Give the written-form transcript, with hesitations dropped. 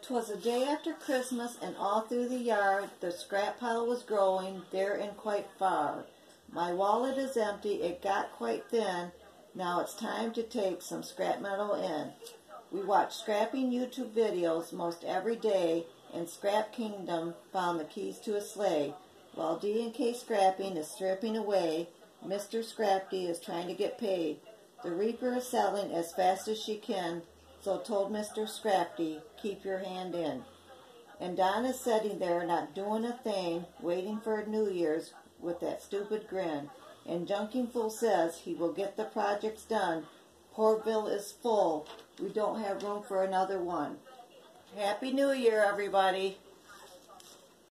'Twas the day after Christmas, and all through the yard the scrap pile was growing, there and quite far. My wallet is empty, it got quite thin, now it's time to take some scrap metal in. We watch scrapping YouTube videos most every day, and Scrap Kingdom found the keys to a sleigh. While D&K Scrapping is stripping away, Mr. Scrapty is trying to get paid. The Reaper is selling as fast as she can, so told Mr. Scrapty, keep your hand in. And Don is sitting there not doing a thing, waiting for New Year's with that stupid grin. And Junking Fool says he will get the projects done. Portville is full. We don't have room for another one. Happy New Year, everybody.